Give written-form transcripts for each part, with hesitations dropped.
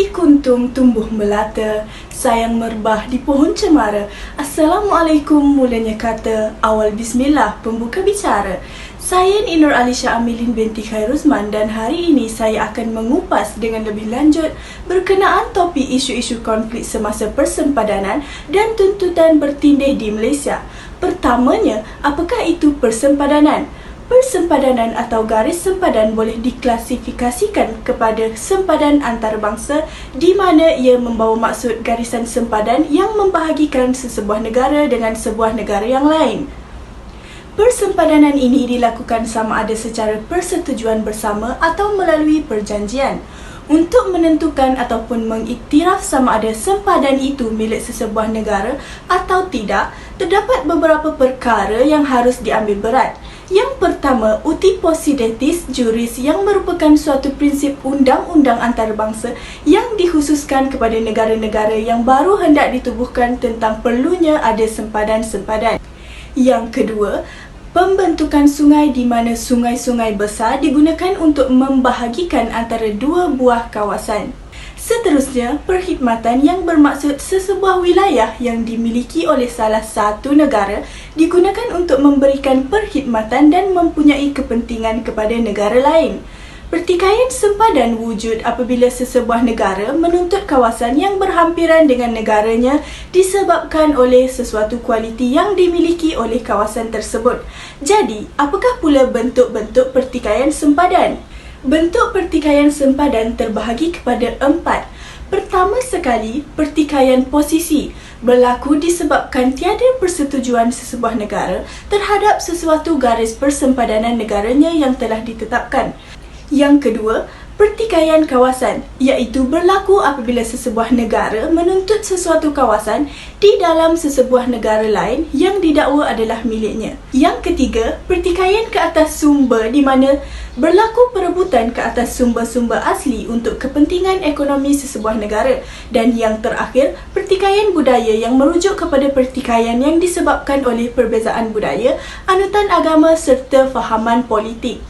Hati kuntum tumbuh melata, sayang merbah di pohon cemara. Assalamualaikum mulanya kata, awal bismillah pembuka bicara. Saya Ni Nur Alisha Amilin binti Khairuzman dan hari ini saya akan mengupas dengan lebih lanjut berkenaan topik isu-isu konflik semasa persempadanan dan tuntutan bertindih di Malaysia. Pertamanya, apakah itu persempadanan? Persempadanan atau garis sempadan boleh diklasifikasikan kepada sempadan antarabangsa di mana ia membawa maksud garisan sempadan yang membahagikan sesebuah negara dengan sebuah negara yang lain. Persempadanan ini dilakukan sama ada secara persetujuan bersama atau melalui perjanjian. Untuk menentukan ataupun mengiktiraf sama ada sempadan itu milik sesebuah negara atau tidak, terdapat beberapa perkara yang harus diambil berat. Yang pertama, uti possidetis juris yang merupakan suatu prinsip undang-undang antarabangsa yang dikhususkan kepada negara-negara yang baru hendak ditubuhkan tentang perlunya ada sempadan-sempadan. Yang kedua, pembentukan sungai di mana sungai-sungai besar digunakan untuk membahagikan antara dua buah kawasan. Seterusnya, perkhidmatan yang bermaksud sesebuah wilayah yang dimiliki oleh salah satu negara digunakan untuk memberikan perkhidmatan dan mempunyai kepentingan kepada negara lain. Pertikaian sempadan wujud apabila sesebuah negara menuntut kawasan yang berhampiran dengan negaranya disebabkan oleh sesuatu kualiti yang dimiliki oleh kawasan tersebut. Jadi, apakah pula bentuk-bentuk pertikaian sempadan? Bentuk pertikaian sempadan terbahagi kepada 4. Pertama sekali, pertikaian posisi berlaku disebabkan tiada persetujuan sesebuah negara terhadap sesuatu garis persempadanan negaranya yang telah ditetapkan. Yang kedua, pertikaian kawasan, iaitu berlaku apabila sesebuah negara menuntut sesuatu kawasan di dalam sesebuah negara lain yang didakwa adalah miliknya. Yang ketiga, pertikaian ke atas sumber di mana berlaku perebutan ke atas sumber-sumber asli untuk kepentingan ekonomi sesebuah negara. Dan yang terakhir, pertikaian budaya yang merujuk kepada pertikaian yang disebabkan oleh perbezaan budaya, anutan agama serta fahaman politik.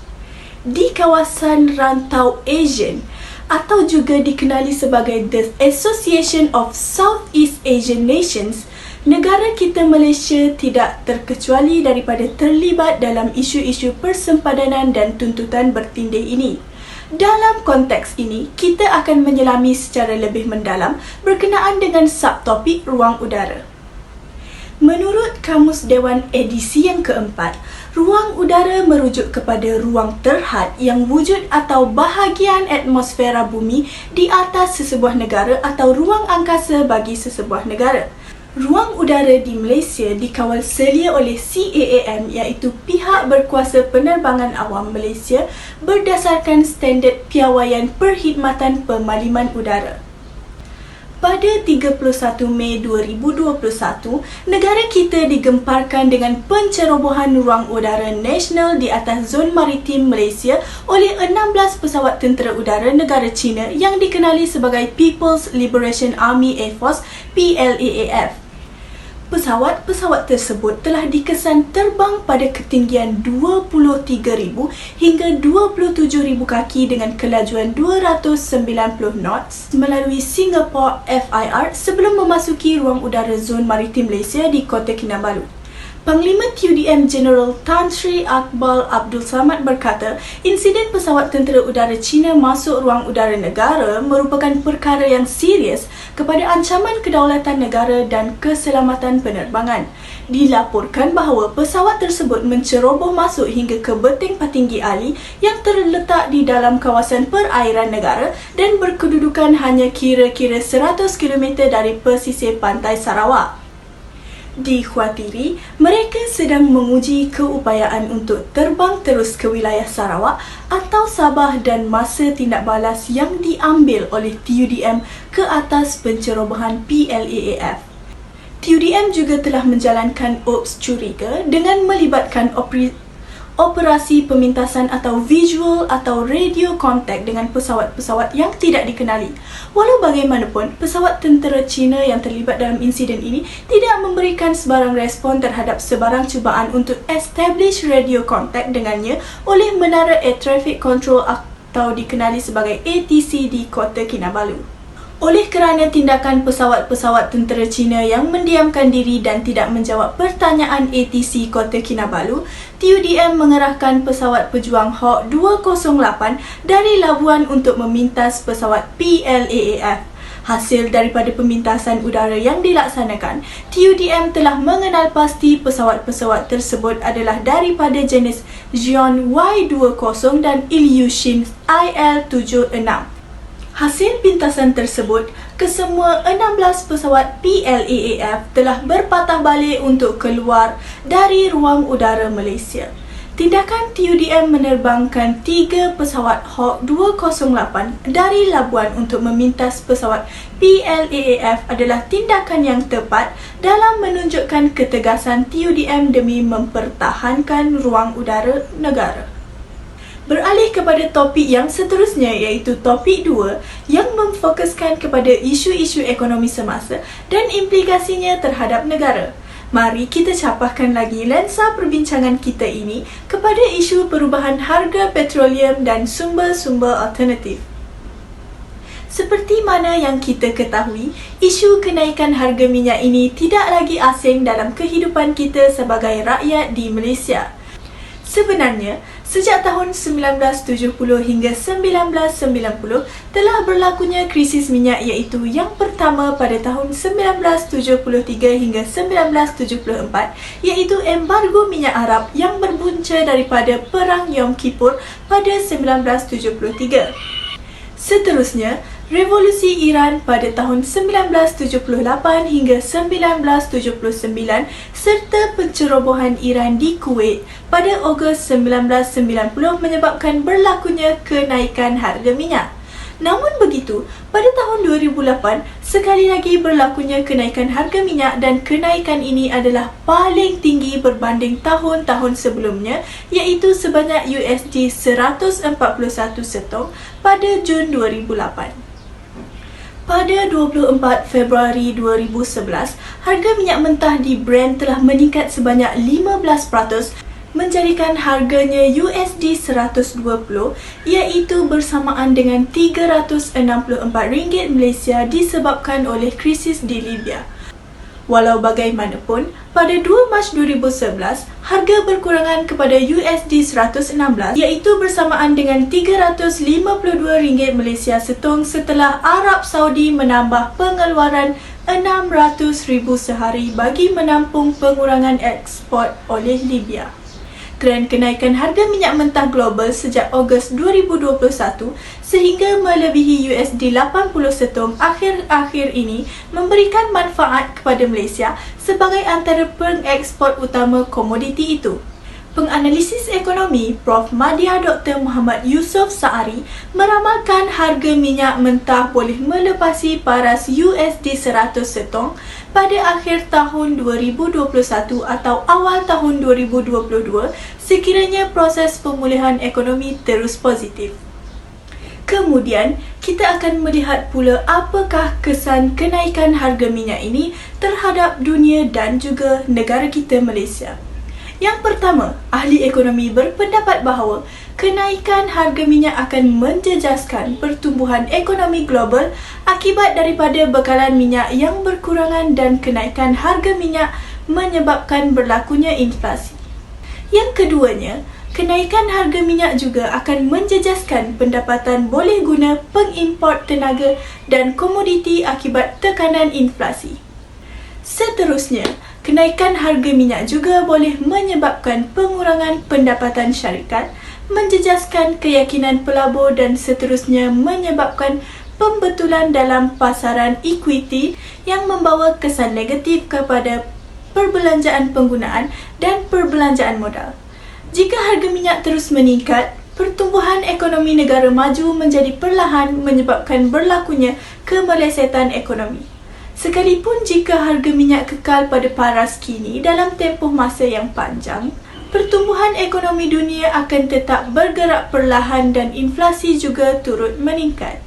Di kawasan rantau ASEAN atau juga dikenali sebagai The Association of Southeast Asian Nations, negara kita Malaysia tidak terkecuali daripada terlibat dalam isu-isu persempadanan dan tuntutan bertindih ini. Dalam konteks ini, kita akan menyelami secara lebih mendalam berkenaan dengan subtopik ruang udara. Menurut Kamus Dewan edisi yang keempat, ruang udara merujuk kepada ruang terhad yang wujud atau bahagian atmosfera bumi di atas sesebuah negara atau ruang angkasa bagi sesebuah negara. Ruang udara di Malaysia dikawal selia oleh CAAM iaitu Pihak Berkuasa Penerbangan Awam Malaysia berdasarkan standard piawaian perkhidmatan pemaliman udara. Pada 31 Mei 2021, negara kita digemparkan dengan pencerobohan ruang udara nasional di atas zon maritim Malaysia oleh 16 pesawat tentera udara negara China yang dikenali sebagai People's Liberation Army Air Force PLAAF. Pesawat-pesawat tersebut telah dikesan terbang pada ketinggian 23,000 hingga 27,000 kaki dengan kelajuan 290 knots melalui Singapore FIR sebelum memasuki ruang udara zon maritim Malaysia di Kota Kinabalu. Panglima TUDM General Tan Sri Akbar Abdul Samad berkata, insiden pesawat tentera udara China masuk ruang udara negara merupakan perkara yang serius kepada ancaman kedaulatan negara dan keselamatan penerbangan. Dilaporkan bahawa pesawat tersebut menceroboh masuk hingga ke Beteng Patinggi Ali yang terletak di dalam kawasan perairan negara dan berkedudukan hanya kira-kira 100 km dari pesisir pantai Sarawak. Dikhawatiri, mereka sedang menguji keupayaan untuk terbang terus ke wilayah Sarawak atau Sabah dan masa tindak balas yang diambil oleh TUDM ke atas pencerobohan PLAAF. TUDM juga telah menjalankan ops curiga dengan melibatkan operasi pemintasan atau visual atau radio kontak dengan pesawat-pesawat yang tidak dikenali. Walau bagaimanapun, pesawat tentera China yang terlibat dalam insiden ini tidak memberikan sebarang respon terhadap sebarang cubaan untuk establish radio kontak dengannya oleh Menara Air Traffic Control atau dikenali sebagai ATC di Kota Kinabalu. Oleh kerana tindakan pesawat-pesawat tentera Cina yang mendiamkan diri dan tidak menjawab pertanyaan ATC Kota Kinabalu, TUDM mengerahkan pesawat pejuang Hawk 208 dari Labuan untuk memintas pesawat PLAAF. Hasil daripada pemintasan udara yang dilaksanakan, TUDM telah mengenal pasti pesawat-pesawat tersebut adalah daripada jenis Xion Y20 dan Ilyushin IL-76. Hasil pintasan tersebut, kesemua 16 pesawat PLAAF telah berpatah balik untuk keluar dari ruang udara Malaysia. Tindakan TUDM menerbangkan 3 pesawat Hawk 208 dari Labuan untuk memintas pesawat PLAAF adalah tindakan yang tepat dalam menunjukkan ketegasan TUDM demi mempertahankan ruang udara negara. Beralih kepada topik yang seterusnya iaitu topik 2 yang memfokuskan kepada isu-isu ekonomi semasa dan implikasinya terhadap negara. Mari kita capahkan lagi lensa perbincangan kita ini kepada isu perubahan harga petroleum dan sumber-sumber alternatif. Seperti mana yang kita ketahui, isu kenaikan harga minyak ini tidak lagi asing dalam kehidupan kita sebagai rakyat di Malaysia. Sebenarnya, sejak tahun 1970 hingga 1990 telah berlakunya krisis minyak iaitu yang pertama pada tahun 1973 hingga 1974 iaitu embargo minyak Arab yang berbunca daripada Perang Yom Kippur pada 1973. Seterusnya, Revolusi Iran pada tahun 1978 hingga 1979 serta pencerobohan Iran di Kuwait pada Ogos 1990 menyebabkan berlakunya kenaikan harga minyak. Namun begitu, pada tahun 2008 sekali lagi berlakunya kenaikan harga minyak dan kenaikan ini adalah paling tinggi berbanding tahun-tahun sebelumnya iaitu sebanyak USD 141 setong pada Jun 2008. Pada 24 Februari 2011, harga minyak mentah di Brent telah meningkat sebanyak 15% menjadikan harganya USD 120 iaitu bersamaan dengan RM364 Malaysia disebabkan oleh krisis di Libya. Walau bagaimanapun, pada 2 Mac 2011, harga berkurangan kepada USD 116 iaitu bersamaan dengan RM352 Malaysia setong setelah Arab Saudi menambah pengeluaran RM600,000 sehari bagi menampung pengurangan ekspor oleh Libya. Trend kenaikan harga minyak mentah global sejak Ogos 2021 sehingga melebihi USD 80 setong akhir-akhir ini memberikan manfaat kepada Malaysia sebagai antara pengekspor utama komoditi itu. Penganalisis ekonomi Prof. Madya Dr. Muhammad Yusof Saari meramalkan harga minyak mentah boleh melepasi paras USD 100 setong pada akhir tahun 2021 atau awal tahun 2022 sekiranya proses pemulihan ekonomi terus positif. Kemudian, kita akan melihat pula apakah kesan kenaikan harga minyak ini terhadap dunia dan juga negara kita Malaysia. Yang pertama, ahli ekonomi berpendapat bahawa kenaikan harga minyak akan menjejaskan pertumbuhan ekonomi global akibat daripada bekalan minyak yang berkurangan dan kenaikan harga minyak menyebabkan berlakunya inflasi. Yang keduanya, kenaikan harga minyak juga akan menjejaskan pendapatan boleh guna pengimport tenaga dan komoditi akibat tekanan inflasi. Seterusnya, kenaikan harga minyak juga boleh menyebabkan pengurangan pendapatan syarikat, menjejaskan keyakinan pelabur dan seterusnya menyebabkan pembetulan dalam pasaran equity yang membawa kesan negatif kepada perbelanjaan penggunaan dan perbelanjaan modal. Jika harga minyak terus meningkat, pertumbuhan ekonomi negara maju menjadi perlahan menyebabkan berlakunya kemelesetan ekonomi. Sekalipun jika harga minyak kekal pada paras kini dalam tempoh masa yang panjang, pertumbuhan ekonomi dunia akan tetap bergerak perlahan dan inflasi juga turut meningkat.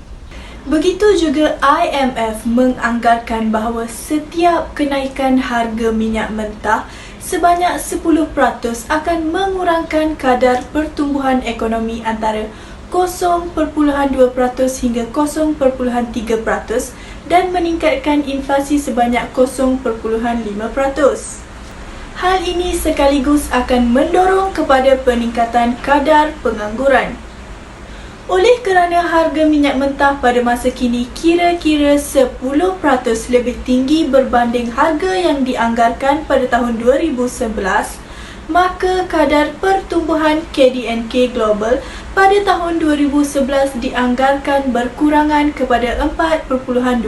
Begitu juga IMF menganggarkan bahawa setiap kenaikan harga minyak mentah sebanyak 10% akan mengurangkan kadar pertumbuhan ekonomi antara 0.2% hingga 0.3% dan meningkatkan inflasi sebanyak 0.5%. Hal ini sekaligus akan mendorong kepada peningkatan kadar pengangguran. Oleh kerana harga minyak mentah pada masa kini kira-kira 10% lebih tinggi berbanding harga yang dianggarkan pada tahun 2011, maka kadar pertumbuhan KDNK Global pada tahun 2011 dianggarkan berkurangan kepada 4.2%.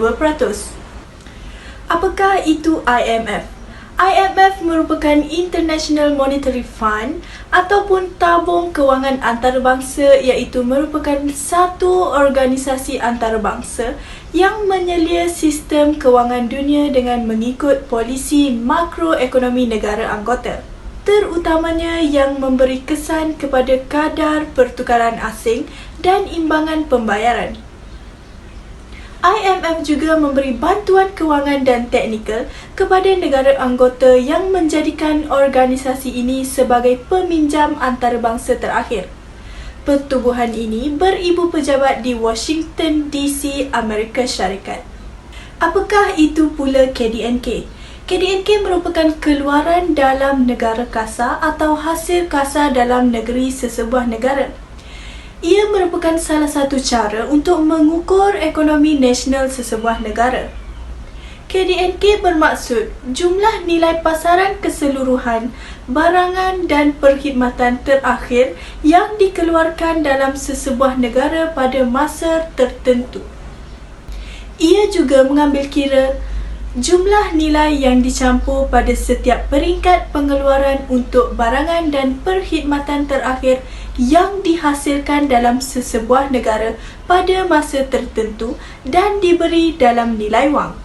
Apakah itu IMF? IMF merupakan International Monetary Fund ataupun tabung kewangan antarabangsa, iaitu merupakan satu organisasi antarabangsa yang menyelia sistem kewangan dunia dengan mengikut polisi makroekonomi negara anggota, terutamanya yang memberi kesan kepada kadar pertukaran asing dan imbangan pembayaran. IMF juga memberi bantuan kewangan dan teknikal kepada negara anggota yang menjadikan organisasi ini sebagai peminjam antarabangsa terakhir. Pertubuhan ini beribu pejabat di Washington DC, Amerika Syarikat. Apakah itu pula KDNK? KDNK merupakan keluaran dalam negara kasar atau hasil kasar dalam negeri sesebuah negara. Ia merupakan salah satu cara untuk mengukur ekonomi nasional sesebuah negara. KDNK bermaksud jumlah nilai pasaran keseluruhan barangan dan perkhidmatan terakhir yang dikeluarkan dalam sesebuah negara pada masa tertentu. Ia juga mengambil kira jumlah nilai yang dicampur pada setiap peringkat pengeluaran untuk barangan dan perkhidmatan terakhir yang dihasilkan dalam sesebuah negara pada masa tertentu dan diberi dalam nilai wang.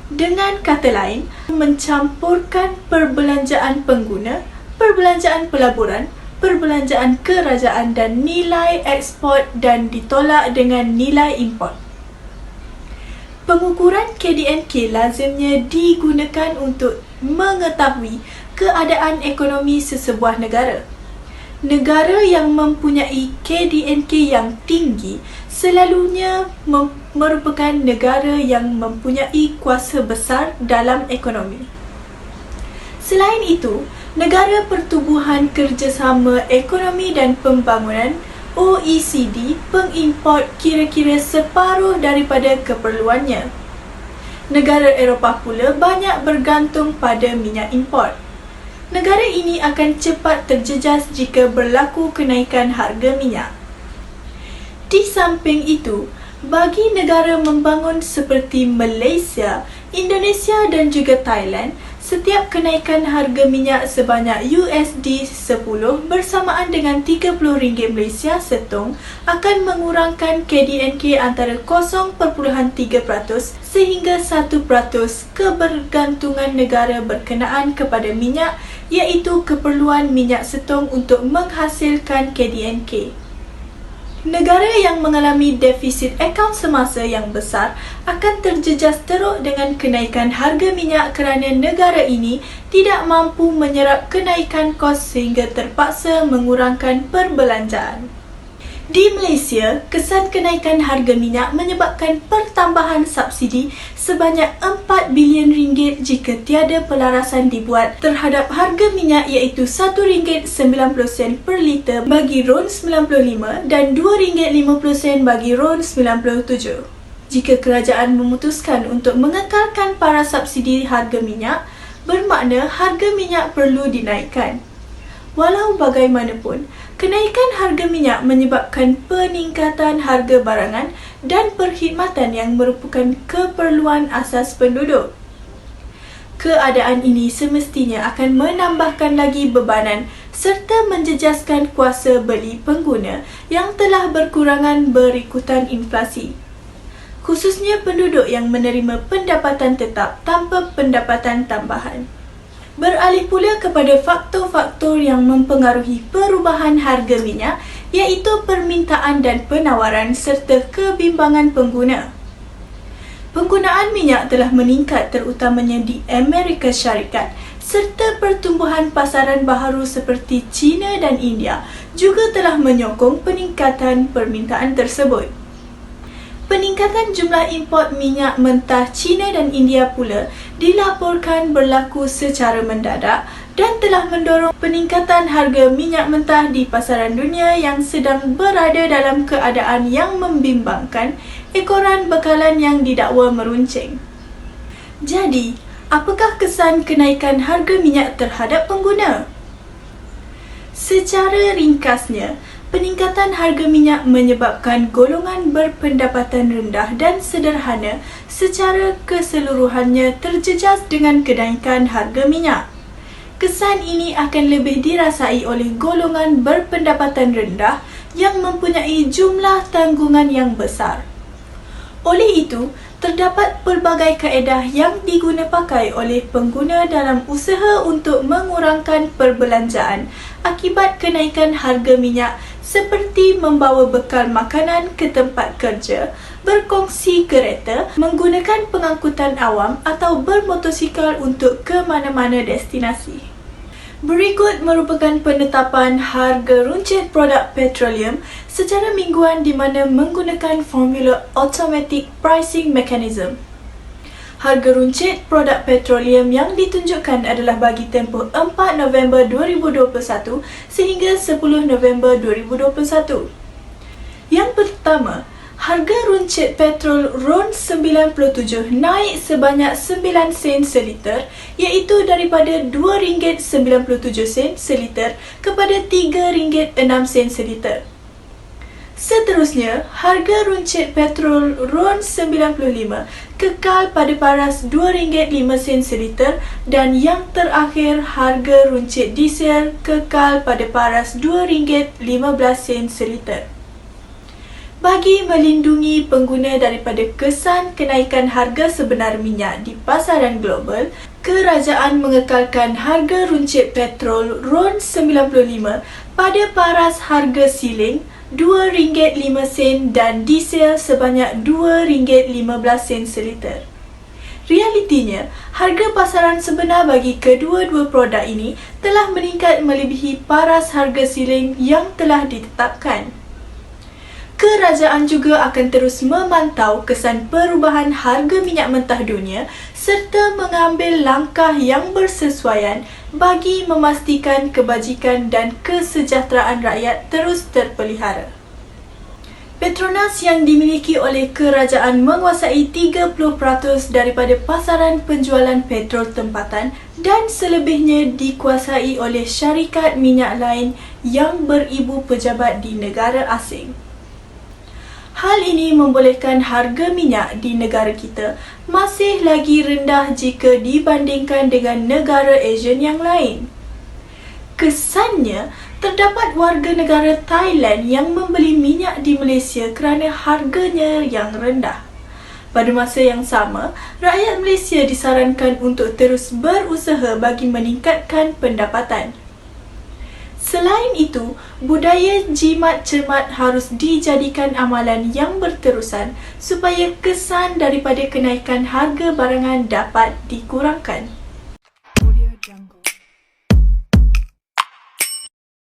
Dengan kata lain, mencampurkan perbelanjaan pengguna, perbelanjaan pelaburan, perbelanjaan kerajaan dan nilai ekspor dan ditolak dengan nilai import. Pengukuran KDNK lazimnya digunakan untuk mengetahui keadaan ekonomi sesebuah negara. Negara yang mempunyai KDNK yang tinggi selalunya merupakan negara yang mempunyai kuasa besar dalam ekonomi. Selain itu, Negara Pertubuhan Kerjasama Ekonomi dan Pembangunan OECD pengimport kira-kira separuh daripada keperluannya. Negara Eropah pula banyak bergantung pada minyak import. Negara ini akan cepat terjejas jika berlaku kenaikan harga minyak. Di samping itu, bagi negara membangun seperti Malaysia, Indonesia dan juga Thailand, setiap kenaikan harga minyak sebanyak USD10 bersamaan dengan RM30 Malaysia setong akan mengurangkan KDNK antara 0.3% sehingga 1% kebergantungan negara berkenaan kepada minyak, iaitu keperluan minyak setong untuk menghasilkan KDNK. Negara yang mengalami defisit akaun semasa yang besar akan terjejas teruk dengan kenaikan harga minyak kerana negara ini tidak mampu menyerap kenaikan kos sehingga terpaksa mengurangkan perbelanjaan. Di Malaysia, kesan kenaikan harga minyak menyebabkan pertambahan subsidi sebanyak RM4 bilion jika tiada pelarasan dibuat terhadap harga minyak, iaitu RM1.90 per liter bagi RON 95 dan RM2.50 bagi RON 97. Jika kerajaan memutuskan untuk mengekalkan para subsidi harga minyak, bermakna harga minyak perlu dinaikkan. Walau bagaimanapun, kenaikan harga minyak menyebabkan peningkatan harga barangan dan perkhidmatan yang merupakan keperluan asas penduduk. Keadaan ini semestinya akan menambahkan lagi bebanan serta menjejaskan kuasa beli pengguna yang telah berkurangan berikutan inflasi, khususnya penduduk yang menerima pendapatan tetap tanpa pendapatan tambahan. Beralih pula kepada faktor-faktor yang mempengaruhi perubahan harga minyak, iaitu permintaan dan penawaran serta kebimbangan pengguna. Penggunaan minyak telah meningkat terutamanya di Amerika Syarikat serta pertumbuhan pasaran baharu seperti China dan India juga telah menyokong peningkatan permintaan tersebut. Peningkatan jumlah import minyak mentah China dan India pula dilaporkan berlaku secara mendadak dan telah mendorong peningkatan harga minyak mentah di pasaran dunia yang sedang berada dalam keadaan yang membimbangkan, ekoran bekalan yang didakwa meruncing. Jadi, apakah kesan kenaikan harga minyak terhadap pengguna? Secara ringkasnya, peningkatan harga minyak menyebabkan golongan berpendapatan rendah dan sederhana secara keseluruhannya terjejas dengan kenaikan harga minyak. Kesan ini akan lebih dirasai oleh golongan berpendapatan rendah yang mempunyai jumlah tanggungan yang besar. Oleh itu, terdapat pelbagai kaedah yang digunapakai oleh pengguna dalam usaha untuk mengurangkan perbelanjaan akibat kenaikan harga minyak, seperti membawa bekal makanan ke tempat kerja, berkongsi kereta, menggunakan pengangkutan awam atau bermotosikal untuk ke mana-mana destinasi. Berikut merupakan penetapan harga runcit produk petroleum secara mingguan di mana menggunakan formula Automatic Pricing Mechanism. Harga runcit produk petroleum yang ditunjukkan adalah bagi tempoh 4 November 2021 sehingga 10 November 2021. Yang pertama, harga runcit petrol RON 97 naik sebanyak 9 sen seliter, iaitu daripada RM2.97 seliter kepada RM3.06 seliter. Seterusnya, harga runcit petrol RON 95 kekal pada paras RM2.05 seliter dan yang terakhir harga runcit diesel kekal pada paras RM2.15 seliter. Bagi melindungi pengguna daripada kesan kenaikan harga sebenar minyak di pasaran global, kerajaan mengekalkan harga runcit petrol RON 95 pada paras harga siling RM2.05 dan diesel sebanyak RM2.15 seliter. Realitinya, harga pasaran sebenar bagi kedua-dua produk ini telah meningkat melebihi paras harga siling yang telah ditetapkan. Kerajaan juga akan terus memantau kesan perubahan harga minyak mentah dunia serta mengambil langkah yang bersesuaian bagi memastikan kebajikan dan kesejahteraan rakyat terus terpelihara. Petronas yang dimiliki oleh kerajaan menguasai 30% daripada pasaran penjualan petrol tempatan dan selebihnya dikuasai oleh syarikat minyak lain yang beribu pejabat di negara asing. Hal ini membolehkan harga minyak di negara kita masih lagi rendah jika dibandingkan dengan negara Asian yang lain. Kesannya, terdapat warga negara Thailand yang membeli minyak di Malaysia kerana harganya yang rendah. Pada masa yang sama, rakyat Malaysia disarankan untuk terus berusaha bagi meningkatkan pendapatan. Selain itu, budaya jimat cermat harus dijadikan amalan yang berterusan supaya kesan daripada kenaikan harga barangan dapat dikurangkan.